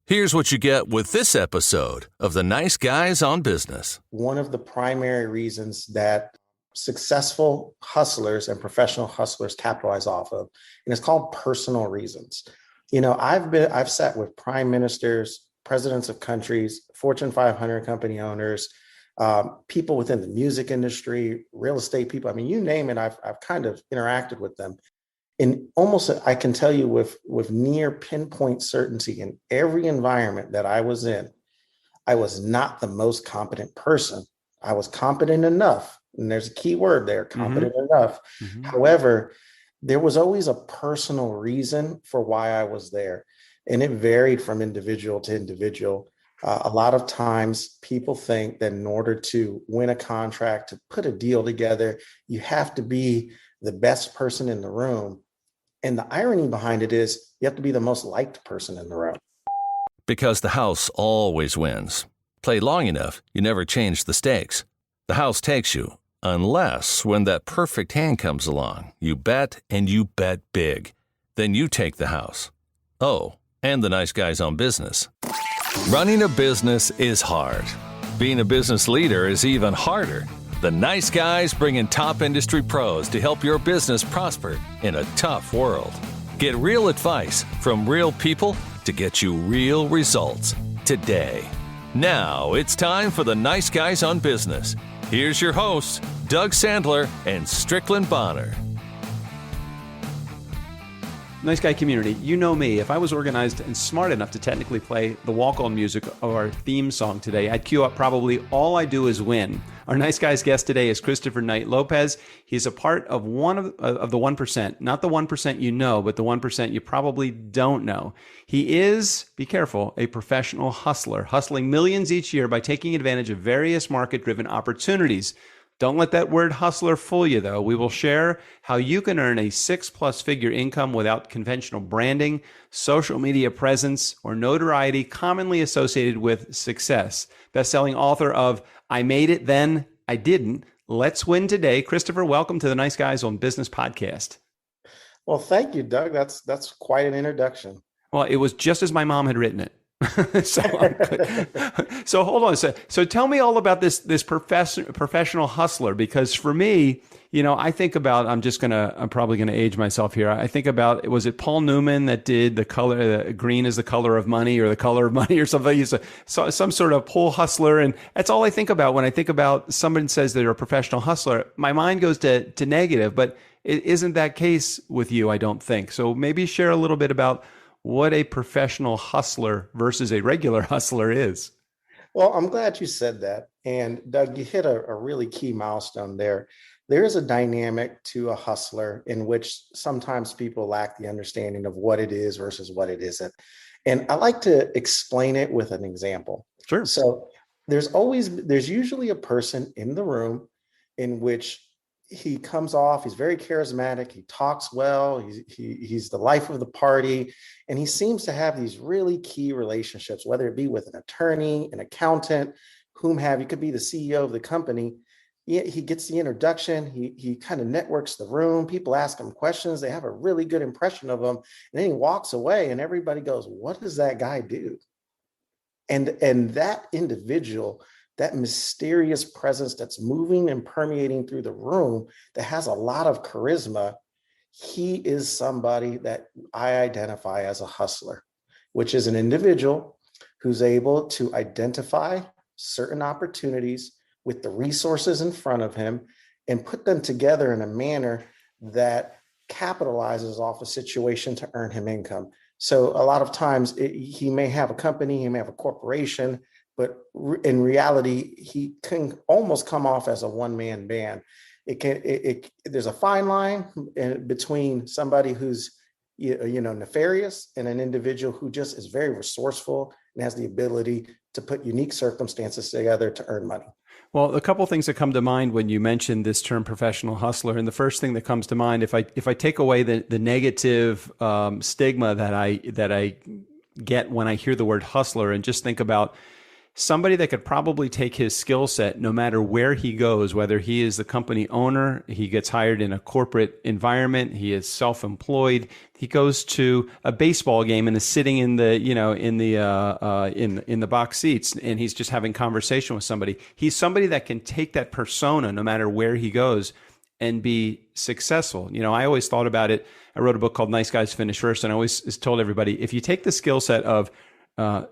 Here's what you get with this episode of The Nice Guys on Business. One of the primary reasons that successful hustlers and professional hustlers capitalize off of, and it's called personal reasons. You know, I've sat with prime ministers, presidents of countries, Fortune 500 company owners, people within the music industry, real estate people. I mean, you name it, I've kind of interacted with them. And almost, I can tell you with near pinpoint certainty, in every environment that I was in, I was not the most competent person. I was competent enough. And there's a key word there, competent enough. However, there was always a personal reason for why I was there. And it varied from individual to individual. A lot of times people think that in order to win a contract, to put a deal together, you have to be the best person in the room. And the irony behind it is you have to be the most liked person in the room. Because the house always wins. Play long enough, you never change the stakes. The house takes you, unless when that perfect hand comes along, you bet and you bet big. Then you take the house. Oh, and the nice guys on business. Running a business is hard. Being a business leader is even harder. The Nice Guys bring in top industry pros to help your business prosper in a tough world. Get real advice from real people to get you real results today. Now it's time for the Nice Guys on Business. Here's your hosts, Doug Sandler and Strickland Bonner. Nice Guy community, you know me. If I was organized and smart enough to technically play the walk-on music of our theme song today, I'd cue up probably All I Do Is Win. Our Nice Guys guest today is Christopher Lopez. He's a part of one of the 1%, not the 1% you know, but the 1% you probably don't know. He is, be careful, a professional hustler, hustling millions each year by taking advantage of various market-driven opportunities. Don't let that word hustler fool you, though. We will share how you can earn a 6+ figure income without conventional branding, social media presence, or notoriety commonly associated with success. Best-selling author of I Made It Then, I Didn't. Let's Win Today. Christopher, welcome to the Nice Guys on Business podcast. Well, thank you, Doug. That's quite an introduction. Well, it was just as my mom had written it. So hold on. So tell me all about this professional hustler, because for me, you know, I think about, I'm probably gonna age myself here. I think about, was it Paul Newman that did the color, green is the color of money, or the color of money, or something? So some sort of pull hustler, and that's all I think about when I think about someone says they're a professional hustler. My mind goes to negative, but it isn't that case with you, I don't think. So maybe share a little bit about what a professional hustler versus a regular hustler is. Well, I'm glad you said that. And Doug, you hit a really key milestone there. There is a dynamic to a hustler in which sometimes people lack the understanding of what it is versus what it isn't. And I like to explain it with an example. Sure. So there's usually a person in the room in which he comes off, he's very charismatic, he talks well, he's the life of the party, and he seems to have these really key relationships, whether it be with an attorney, an accountant, whom have you, could be the CEO of the company. He gets the introduction, he kind of networks the room, people ask him questions, they have a really good impression of him, and then he walks away and everybody goes, what does that guy do? And that individual, that mysterious presence that's moving and permeating through the room, that has a lot of charisma, he is somebody that I identify as a hustler, which is an individual who's able to identify certain opportunities with the resources in front of him and put them together in a manner that capitalizes off a situation to earn him income. So a lot of times he may have a company, he may have a corporation, but in reality, he can almost come off as a one-man band. There's a fine line between somebody who's nefarious and an individual who just is very resourceful and has the ability to put unique circumstances together to earn money. Well, a couple of things that come to mind when you mention this term professional hustler. And the first thing that comes to mind, if I take away the negative stigma that I get when I hear the word hustler and just think about somebody that could probably take his skill set no matter where he goes, whether he is the company owner, he gets hired in a corporate environment, he is self-employed, he goes to a baseball game and is sitting in the, in the box seats, and he's just having conversation with somebody. He's somebody that can take that persona no matter where he goes and be successful. I always thought about it. I wrote a book called Nice Guys Finish First, and I always told everybody, if you take the skill set of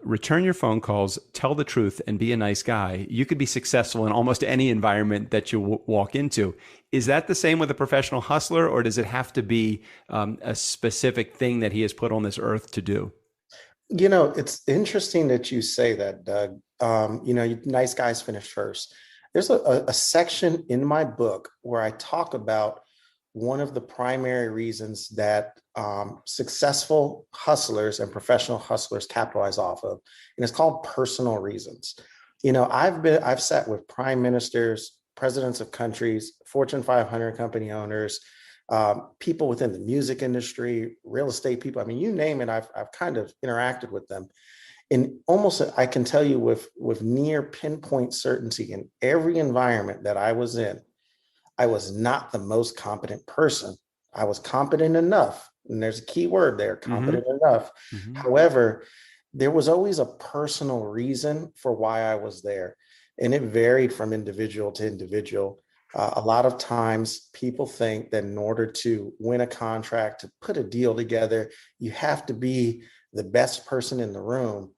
return your phone calls, tell the truth, and be a nice guy, you could be successful in almost any environment that you walk into. Is that the same with a professional hustler, or does it have to be a specific thing that he has put on this earth to do? It's interesting that you say that, Doug. Nice guys finish first. There's a section in my book where I talk about one of the primary reasons that successful hustlers and professional hustlers capitalize off of, and it's called personal reasons. I've sat with prime ministers, presidents of countries, Fortune 500 company owners, people within the music industry, real estate people. I mean, you name it, I've kind of interacted with them. And almost, I can tell you with near pinpoint certainty, in every environment that I was in, I was not the most competent person. I was competent enough. And there's a key word there, competent enough. However, there was always a personal reason for why I was there. And it varied from individual to individual. A lot of times people think that in order to win a contract, to put a deal together, you have to be the best person in the room.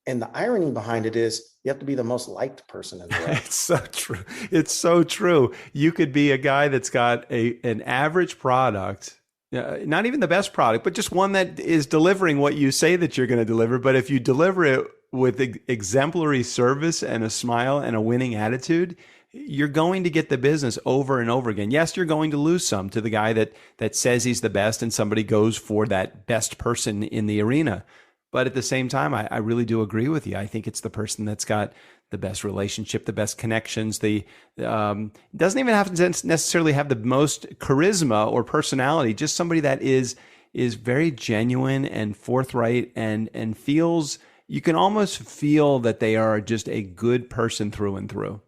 And the irony behind it is you have to be the most liked person in the room. It's so true. It's so true. You could be a guy that's got an average product, not even the best product, but just one that is delivering what you say that you're going to deliver. But if you deliver it with exemplary service and a smile and a winning attitude, you're going to get the business over and over again. Yes, you're going to lose some to the guy that says he's the best and somebody goes for that best person in the arena. But at the same time, I really do agree with you. I think it's the person that's got the best relationship, the best connections. Doesn't even have to necessarily have the most charisma or personality. Just somebody that is very genuine and forthright and feels, you can almost feel that they are just a good person through and through.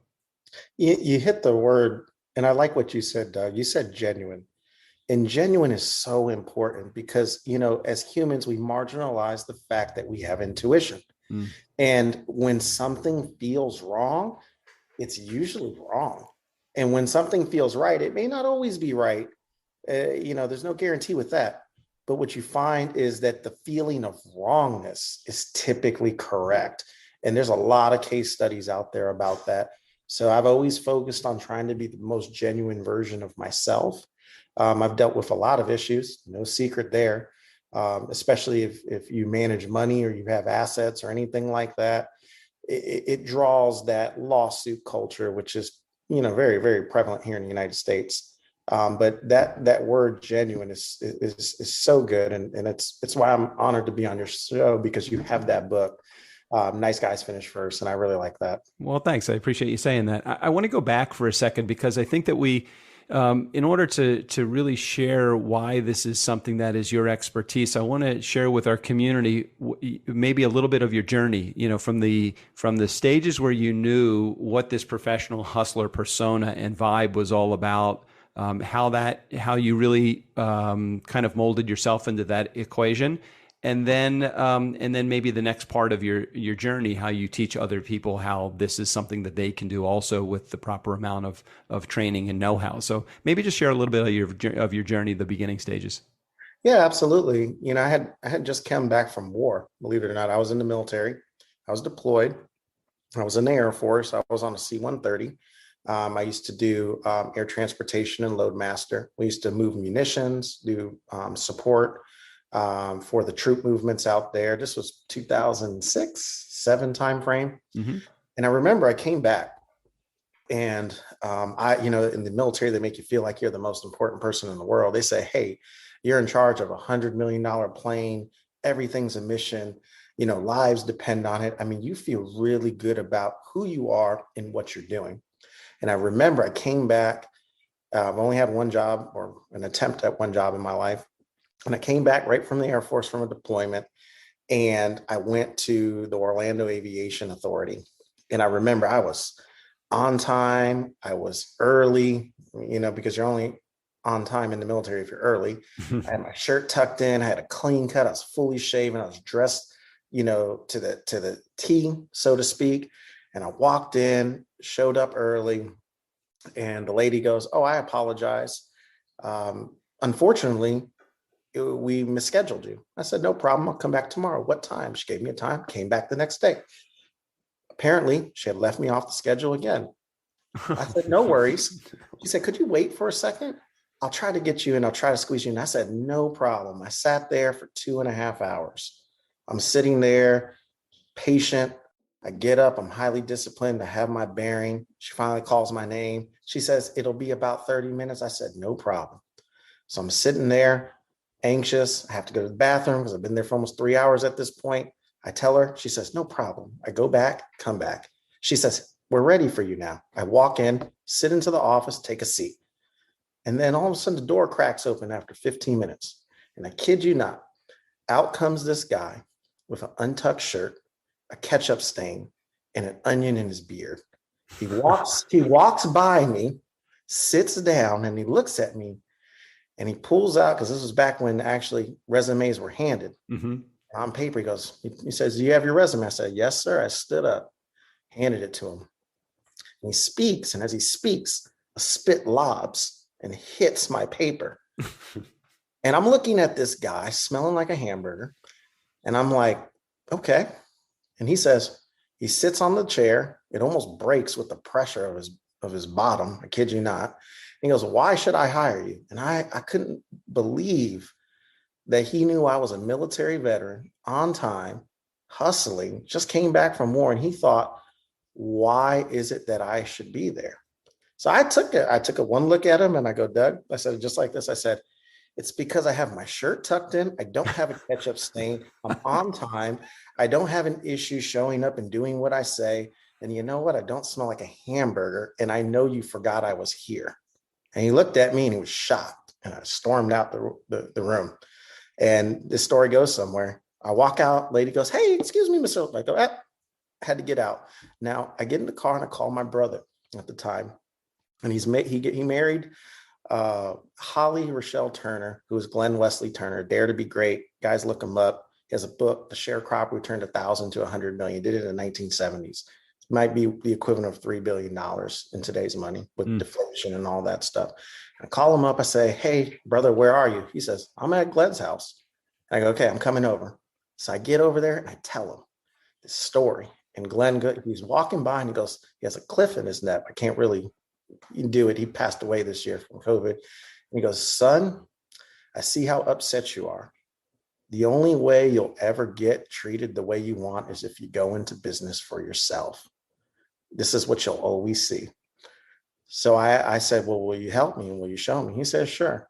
You hit the word, and I like what you said, Doug. You said genuine. And genuine is so important because, as humans, we marginalize the fact that we have intuition. And when something feels wrong, it's usually wrong. And when something feels right, it may not always be right. There's no guarantee with that. But what you find is that the feeling of wrongness is typically correct. And there's a lot of case studies out there about that. So I've always focused on trying to be the most genuine version of myself. I've dealt with a lot of issues, no secret there, especially if you manage money or you have assets or anything like that. It draws that lawsuit culture, which is, very, very prevalent here in the United States. But that word genuine is so good. And it's why I'm honored to be on your show, because you have that book. Nice guys finish first. And I really like that. Well, thanks. I appreciate you saying that. I want to go back for a second, because I think that we, in order to really share why this is something that is your expertise, I want to share with our community maybe a little bit of your journey, from the stages where you knew what this professional hustler persona and vibe was all about, how you really kind of molded yourself into that equation. And then maybe the next part of your journey, how you teach other people how this is something that they can do also with the proper amount of training and know-how. So maybe just share a little bit of your journey, the beginning stages. Yeah, absolutely. I had just come back from war, believe it or not. I was in the military. I was deployed. I was in the Air Force. I was on a C-130. I used to do air transportation and load master. We used to move munitions, do support for the troop movements out there. This was 2006-07 timeframe. And I remember I came back, and in the military, they make you feel like you're the most important person in the world. They say, hey, you're in charge of $100 million plane. Everything's a mission. Lives depend on it. I mean, you feel really good about who you are and what you're doing. And I remember I came back. I've only had one job, or an attempt at one job in my life. And I came back right from the Air Force from a deployment, and I went to the Orlando Aviation Authority. And I remember I was on time. I was early, because you're only on time in the military if you're early. I had my shirt tucked in. I had a clean cut. I was fully shaven. I was dressed, to the T, so to speak. And I walked in, showed up early, and the lady goes, "Oh, I apologize. Unfortunately, we misscheduled you." I said, "No problem. I'll come back tomorrow." "What time?" She gave me a time, came back the next day. Apparently, she had left me off the schedule again. I said, "No worries." She said, "Could you wait for a second? I'll try to get you and I'll try to squeeze you in." I said, "No problem." I sat there for 2.5 hours. I'm sitting there, patient. I get up. I'm highly disciplined. I have my bearing. She finally calls my name. She says, "It'll be about 30 minutes. I said, "No problem." So I'm sitting there, anxious. I have to go to the bathroom because I've been there for almost 3 hours at this point. I tell her, she says, "No problem." I go back, come back. She says, "We're ready for you now." I walk in, sit into the office, take a seat. And then all of a sudden the door cracks open after 15 minutes. And I kid you not, out comes this guy with an untucked shirt, a ketchup stain, and an onion in his beard. He walks by me, sits down, and he looks at me, and he pulls out, because this was back when actually resumes were handed on paper. He says, "Do you have your resume?" I said, "Yes, sir." I stood up, handed it to him. And he speaks, and as he speaks, a spit lobs and hits my paper. And I'm looking at this guy smelling like a hamburger, and I'm like, "Okay." And he says, he sits on the chair. It almost breaks with the pressure of his bottom. I kid you not. And he goes, "Why should I hire you?" And I couldn't believe that he knew I was a military veteran, on time, hustling, just came back from war. And he thought, why is it that I should be there? So I took a one look at him and I go, "Doug," I said it just like this. I said, "It's because I have my shirt tucked in. I don't have a ketchup stain. I'm on time. I don't have an issue showing up and doing what I say. And you know what? I don't smell like a hamburger. And I know you forgot I was here." And he looked at me and he was shocked. And I stormed out the room. And this story goes somewhere. I walk out. Lady goes, "Hey, excuse me, Mr." I go, I had to get out. Now I get in the car and I call my brother at the time. And he married Holly Rochelle Turner, who is Glenn Wesley Turner, Dare to Be Great. Guys, look him up. He has a book, The Sharecropper Who Turned 1,000 to 100 million. Did it in the 1970s. It might be the equivalent of $3 billion in today's money with deflation and all that stuff. I call him up. I say, "Hey, brother, where are you?" He says, "I'm at Glenn's house." I go, "Okay, I'm coming over." So I get over there and I tell him this story. And Glenn, he's walking by and he goes, he has a cliff in his neck. I can't really do it. He passed away this year from COVID. And he goes, "Son, I see how upset you are. The only way you'll ever get treated the way you want is if you go into business for yourself. This is what you'll always see." So I said, "Well, will you help me and will you show me?" He says, "Sure."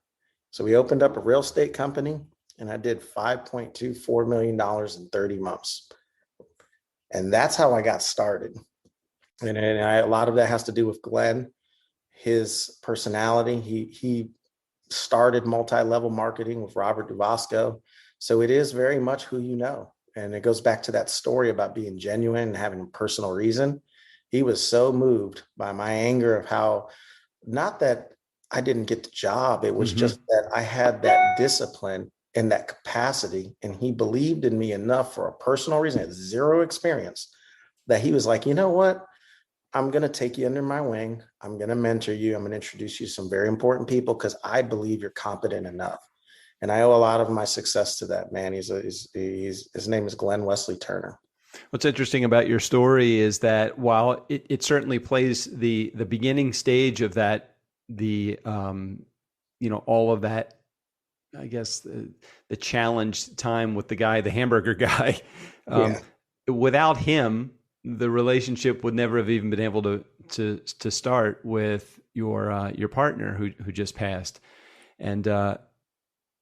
So we opened up a real estate company and I did $5.24 million in 30 months. And that's how I got started. And a lot of that has to do with Glenn, his personality. He started multi-level marketing with Robert Duvasco. So it is very much who you know. And it goes back to that story about being genuine and having a personal reason. He was so moved by my anger of how, not that I didn't get the job, it was just that I had that discipline and that capacity. And he believed in me enough for a personal reason, had zero experience, that he was like, "You know what? I'm going to take you under my wing. I'm going to mentor you. I'm going to introduce you to some very important people because I believe you're competent enough." And I owe a lot of my success to that man. His name is Glenn Wesley Turner. What's interesting about your story is that while it certainly plays the beginning stage of that, all of that, I guess the challenge time with the hamburger guy, without him, the relationship would never have even been able to start with your partner who just passed. And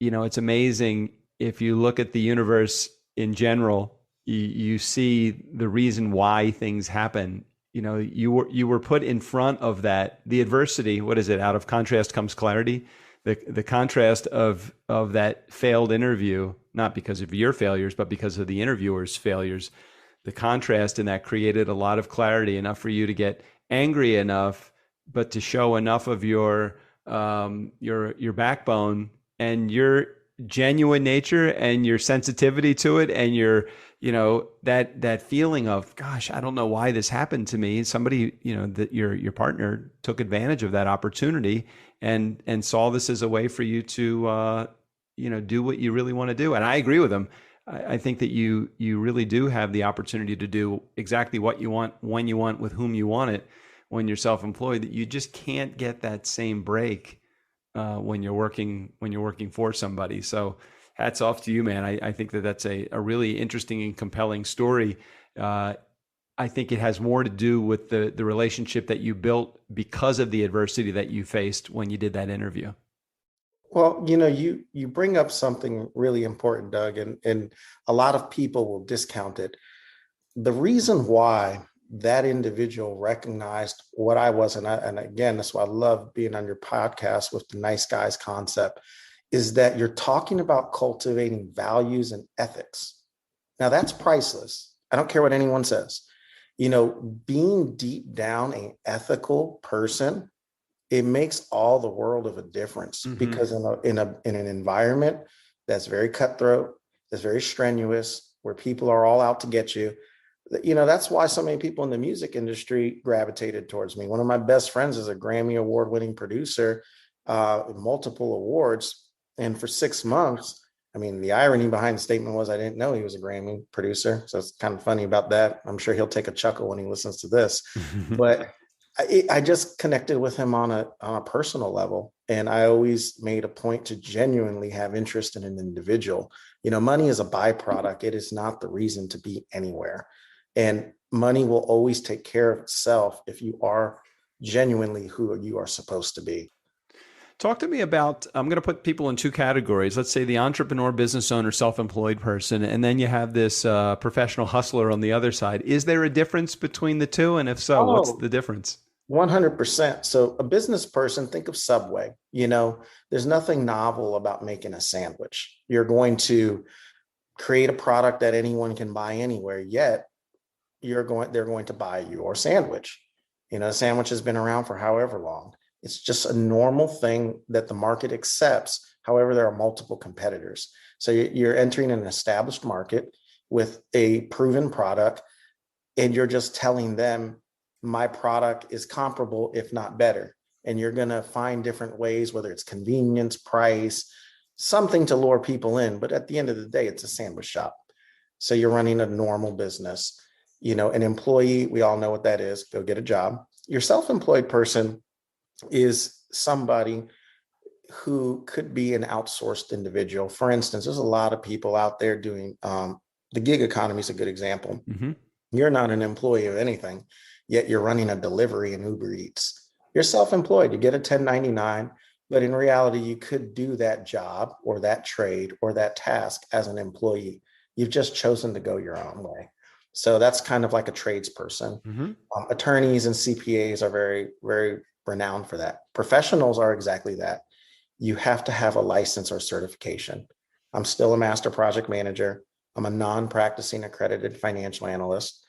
it's amazing if you look at the universe in general, you see the reason why things happen. You were put in front of the adversity. What is it? Out of contrast comes clarity. The contrast of that failed interview, not because of your failures, but because of the interviewer's failures. the contrast in that created a lot of clarity, enough for you to get angry enough, but to show enough of your backbone and your genuine nature and your sensitivity to it, and your, that feeling of, gosh, I don't know why this happened to me. Somebody, that your partner took advantage of that opportunity and saw this as a way for you to do what you really want to do. And I agree with him. I think that you really do have the opportunity to do exactly what you want, when you want, with whom you want it, when you're self-employed. That you just can't get that same break when you're working for somebody. So hats off to you, man. I think that that's a really interesting and compelling story. I think it has more to do with the relationship that you built because of the adversity that you faced when you did that interview. Well, you bring up something really important, Doug, and a lot of people will discount it. The reason why that individual recognized what I was, and again, that's why I love being on your podcast with the nice guys concept, is that you're talking about cultivating values and ethics. Now, that's priceless. I don't care what anyone says. Being deep down an ethical person, it makes all the world of a difference. Mm-hmm. Because in an environment that's very cutthroat, that's very strenuous, where people are all out to get you, that's why so many people in the music industry gravitated towards me. One of my best friends is a Grammy award-winning producer, multiple awards. And for 6 months, the irony behind the statement was I didn't know he was a Grammy producer. So it's kind of funny about that. I'm sure he'll take a chuckle when he listens to this. But I just connected with him on a personal level. And I always made a point to genuinely have interest in an individual. Money is a byproduct. It is not the reason to be anywhere. And money will always take care of itself if you are genuinely who you are supposed to be. Talk to me about, I'm going to put people in two categories. Let's say the entrepreneur, business owner, self-employed person, and then you have this professional hustler on the other side. Is there a difference between the two? And if so, what's the difference? 100%. So a business person, think of Subway. There's nothing novel about making a sandwich. You're going to create a product that anyone can buy anywhere, yet they're going to buy your sandwich. A sandwich has been around for however long. It's just a normal thing that the market accepts. However, there are multiple competitors. So you're entering an established market with a proven product, and you're just telling them, my product is comparable, if not better. And you're going to find different ways, whether it's convenience, price, something to lure people in. But at the end of the day, it's a sandwich shop. So you're running a normal business. An employee, we all know what that is. Go get a job. Your self-employed person is somebody who could be an outsourced individual. For instance, there's a lot of people out there doing the gig economy is a good example. Mm-hmm. You're not an employee of anything, yet you're running a delivery in Uber Eats. You're self-employed. You get a 1099, but in reality, you could do that job or that trade or that task as an employee. You've just chosen to go your own way. So that's kind of like a tradesperson. Mm-hmm. Attorneys and CPAs are very, very renowned for that. Professionals are exactly that. You have to have a license or certification. I'm still a master project manager. I'm a non-practicing accredited financial analyst.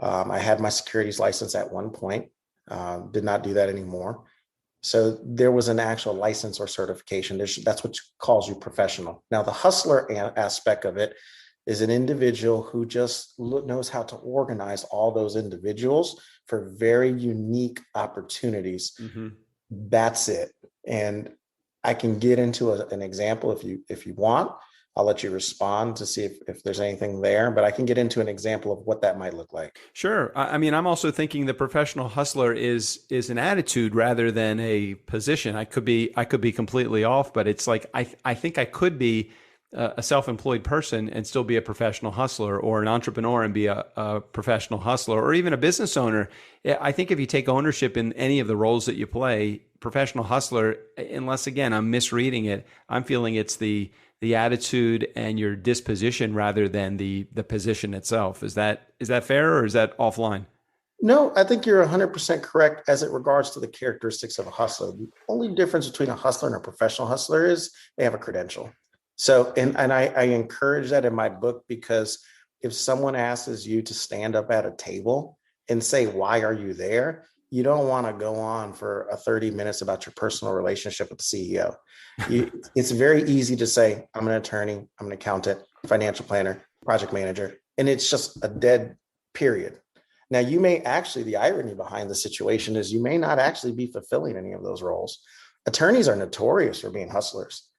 I had my securities license at one point, did not do that anymore. So there was an actual license or certification. That's what calls you professional. Now, the hustler aspect of it is an individual who just knows how to organize all those individuals for very unique opportunities. Mm-hmm. That's it. And I can get into an example if you want. I'll let you respond to see if there's anything there, but I can get into an example of what that might look like. Sure. I'm also thinking the professional hustler is an attitude rather than a position. I could be completely off, but it's like I think I could be a self-employed person and still be a professional hustler, or an entrepreneur and be a professional hustler, or even a business owner. I think if you take ownership in any of the roles that you play, professional hustler, unless again I'm misreading it, I'm feeling it's the attitude and your disposition rather than the position itself. Is that fair, or is that offline? No, I think you're 100% correct as it regards to the characteristics of a hustler. The only difference between a hustler and a professional hustler is they have a credential. So, and I encourage that in my book, because if someone asks you to stand up at a table and say, why are you there? You don't want to go on for a 30 minutes about your personal relationship with the CEO. It's very easy to say, I'm an attorney, I'm an accountant, financial planner, project manager, and it's just a dead period. Now, you may actually, the irony behind the situation is you may not actually be fulfilling any of those roles. Attorneys are notorious for being hustlers.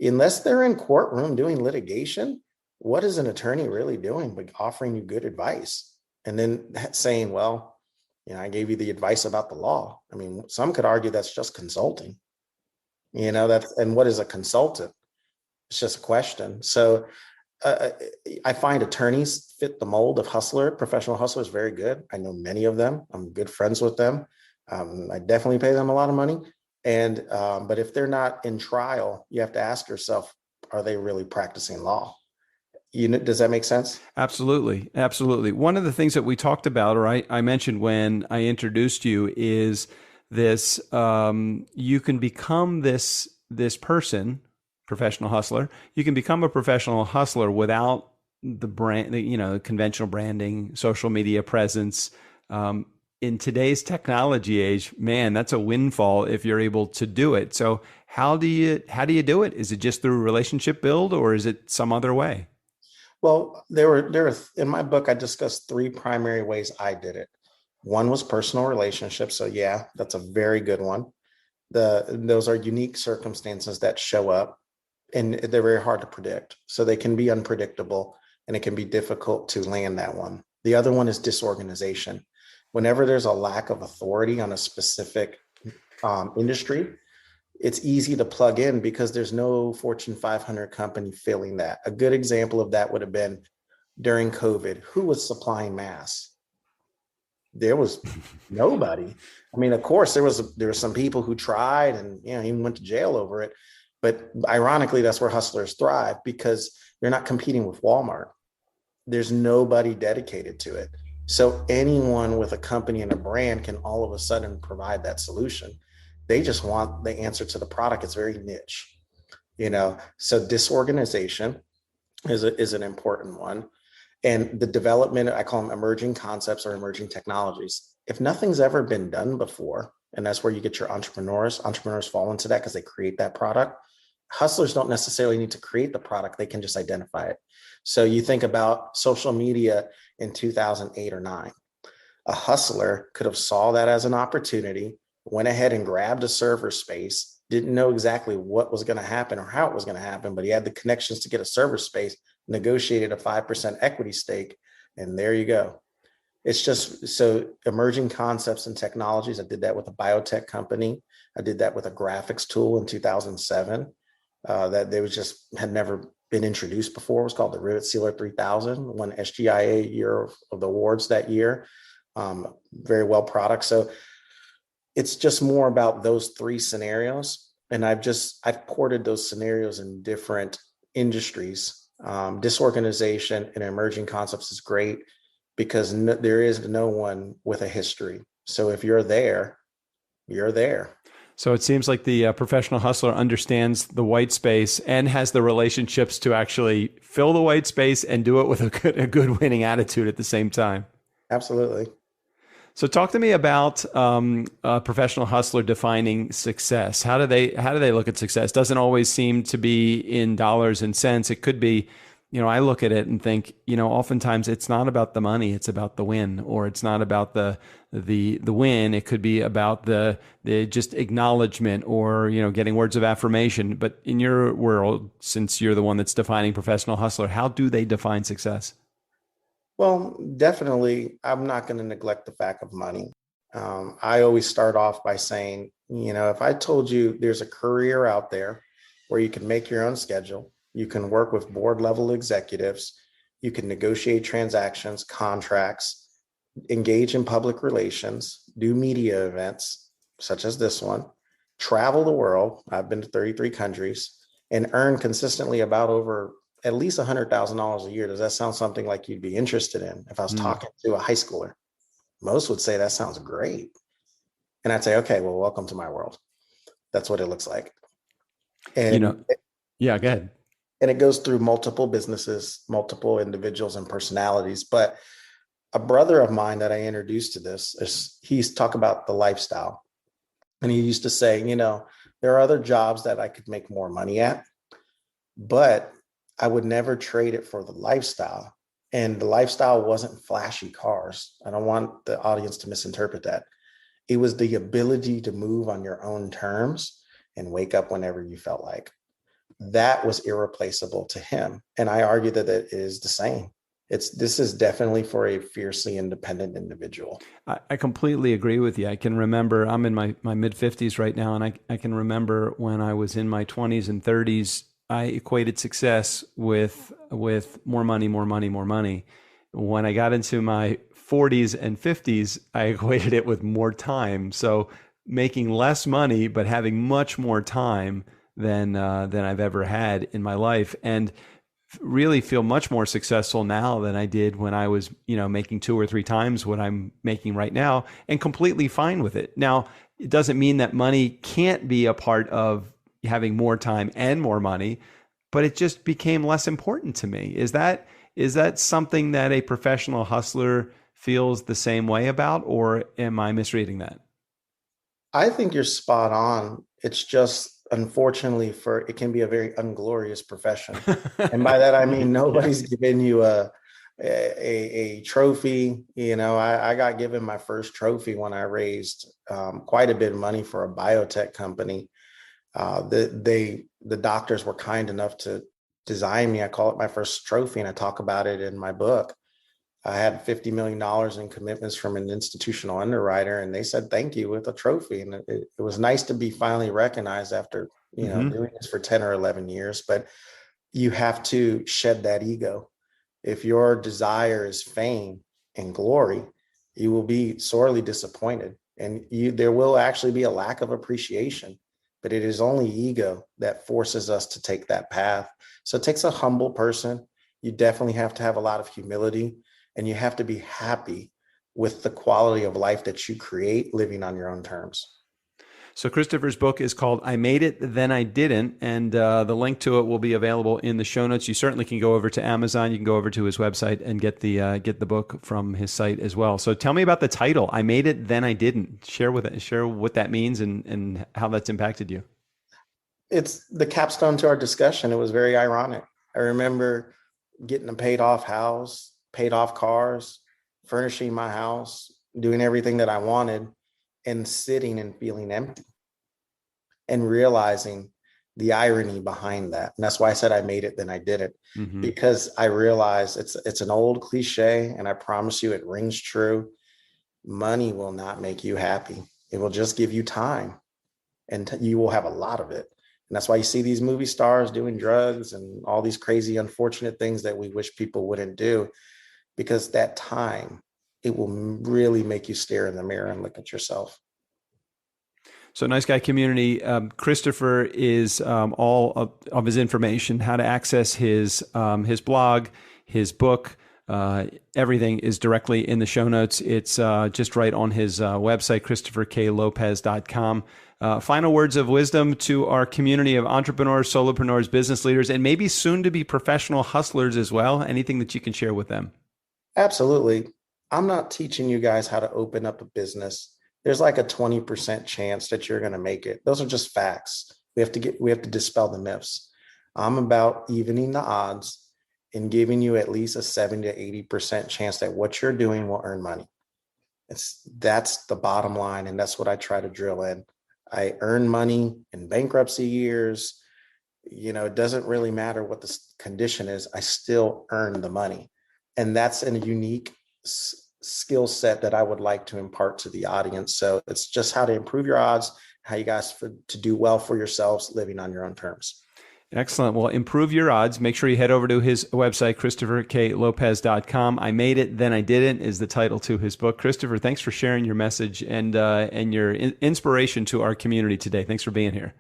Unless they're in courtroom doing litigation, what is an attorney really doing but offering you good advice? And then saying, well, I gave you the advice about the law. I mean, some could argue that's just consulting. And what is a consultant? It's just a question. So I find attorneys fit the mold of hustler. Professional hustlers very good. I know many of them. I'm good friends with them. I definitely pay them a lot of money. And but if they're not in trial, you have to ask yourself, are they really practicing law? Does that make sense? Absolutely. Absolutely. One of the things that we talked about, or I mentioned when I introduced you, is this, you can become this person, professional hustler. You can become a professional hustler without the brand, conventional branding, social media presence. In today's technology age, man, that's a windfall if you're able to do it. So how do you do it? Is it just through relationship build, or is it some other way? Well, there were in my book, I discussed 3 primary ways I did it. One was personal relationships. So yeah, that's a very good one. Those are unique circumstances that show up, and they're very hard to predict. So they can be unpredictable, and it can be difficult to land that one. The other one is disorganization. Whenever there's a lack of authority on a specific industry, it's easy to plug in because there's no Fortune 500 company filling that. A good example of that would have been during COVID. Who was supplying masks? There was nobody. I mean, of course, there were some people who tried and even went to jail over it. But ironically, that's where hustlers thrive, because they're not competing with Walmart. There's nobody dedicated to it. So anyone with a company and a brand can all of a sudden provide that solution. They just want the answer to the product. It's very niche, So disorganization is an important one. And the development, I call them emerging concepts or emerging technologies. If nothing's ever been done before, and that's where you get your entrepreneurs fall into that because they create that product. Hustlers don't necessarily need to create the product. They can just identify it. So you think about social media in 2008 or 9. A hustler could have saw that as an opportunity, went ahead and grabbed a server space, didn't know exactly what was going to happen or how it was going to happen, but he had the connections to get a server space, negotiated a 5% equity stake, and there you go. It's just so emerging concepts and technologies. I did that with a biotech company. I did that with a graphics tool in 2007 that they had never been introduced before. It was called the Rivet Sealer 3000, won SGIA Year of the Awards that year. Very well product. So it's just more about those 3 scenarios. And I've ported those scenarios in different industries. Disorganization and emerging concepts is great because there is no one with a history. So if you're there, you're there. So it seems like the professional hustler understands the white space and has the relationships to actually fill the white space and do it with a good winning attitude at the same time. Absolutely. So talk to me about a professional hustler defining success. How do they look at success? Doesn't always seem to be in dollars and cents. It could be, I look at it and think, oftentimes it's not about the money, it's about the win, or it's not about the win. It could be about the just acknowledgement or, getting words of affirmation. But in your world, since you're the one that's defining professional hustler, how do they define success? Well, definitely, I'm not going to neglect the fact of money. I always start off by saying, if I told you there's a career out there where you can make your own schedule, you can work with board level executives, you can negotiate transactions, contracts, engage in public relations, do media events such as this one, travel the world. I've been to 33 countries and earn consistently about over at least $100,000 a year. Does that sound something like you'd be interested in? If I was talking to a high schooler, most would say that sounds great. And I'd say, okay, well, welcome to my world. That's what it looks like. And yeah, go ahead. And it goes through multiple businesses, multiple individuals and personalities. But a brother of mine that I introduced to this, he's talk about the lifestyle. And he used to say, there are other jobs that I could make more money at, but I would never trade it for the lifestyle. And the lifestyle wasn't flashy cars. I don't want the audience to misinterpret that. It was the ability to move on your own terms and wake up whenever you felt like. That was irreplaceable to him. And I argue that it is the same. This is definitely for a fiercely independent individual. I completely agree with you. I can remember, I'm in my mid-50s right now, and I can remember when I was in my 20s and 30s, I equated success with more money, more money, more money. When I got into my 40s and 50s, I equated it with more time. So making less money, but having much more time than I've ever had in my life. And really feel much more successful now than I did when I was, making 2 or 3 times what I'm making right now, and completely fine with it. Now, it doesn't mean that money can't be a part of having more time and more money, but it just became less important to me. Is that something that a professional hustler feels the same way about, or am I misreading that? I think you're spot on. It's just, unfortunately, it can be a very unglorious profession. And by that, I mean, nobody's giving you a trophy. I got given my first trophy when I raised quite a bit of money for a biotech company. The doctors were kind enough to design me. I call it my first trophy, and I talk about it in my book. I had $50 million in commitments from an institutional underwriter, and they said, thank you, with a trophy. And it was nice to be finally recognized after, doing this for 10 or 11 years, but you have to shed that ego. If your desire is fame and glory, you will be sorely disappointed, and there will actually be a lack of appreciation, but it is only ego that forces us to take that path. So it takes a humble person. You definitely have to have a lot of humility, and you have to be happy with the quality of life that you create living on your own terms. So Christopher's book is called I Made It, Then I Didn't, and the link to it will be available in the show notes. You certainly can go over to Amazon. You can go over to his website and get the book from his site as well. So tell me about the title, I Made It, Then I Didn't. Share what that means and how that's impacted you. It's the capstone to our discussion. It was very ironic. I remember getting a paid off house, paid off cars, furnishing my house, doing everything that I wanted, and sitting and feeling empty and realizing the irony behind that. And that's why I said I made it, then I did it, because I realized it's an old cliche, and I promise you it rings true. Money will not make you happy. It will just give you time, and you will have a lot of it. And that's why you see these movie stars doing drugs and all these crazy, unfortunate things that we wish people wouldn't do, because that time, it will really make you stare in the mirror and look at yourself. So Nice Guy Community, Christopher is all of his information, how to access his blog, his book, everything is directly in the show notes. It's just right on his website, ChristopherKLopez.com. Final words of wisdom to our community of entrepreneurs, solopreneurs, business leaders, and maybe soon to be professional hustlers as well. Anything that you can share with them? Absolutely. I'm not teaching you guys how to open up a business. There's like a 20% chance that you're going to make it. Those are just facts. We have to dispel the myths. I'm about evening the odds and giving you at least a 70 to 80% chance that what you're doing will earn money. That's the bottom line. And that's what I try to drill in. I earn money in bankruptcy years. It doesn't really matter what the condition is. I still earn the money. And that's a unique skill set that I would like to impart to the audience. So it's just how to improve your odds, how you guys to do well for yourselves living on your own terms. Excellent. Well, improve your odds. Make sure you head over to his website, ChristopherKLopez.com. I Made It, Then I Didn't is the title to his book. Christopher, thanks for sharing your message and your inspiration to our community today. Thanks for being here.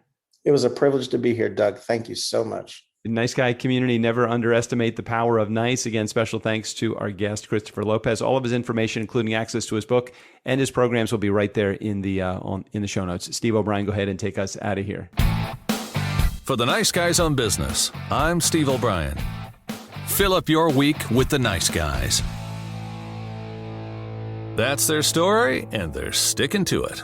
It was a privilege to be here, Doug. Thank you so much. Nice Guy Community, never underestimate the power of nice. Again, special thanks to our guest, Christopher Lopez. All of his information, including access to his book and his programs, will be right there in the show notes. Steve O'Brien, go ahead and take us out of here. For the Nice Guys on Business, I'm Steve O'Brien. Fill up your week with the nice guys. That's their story, and they're sticking to it.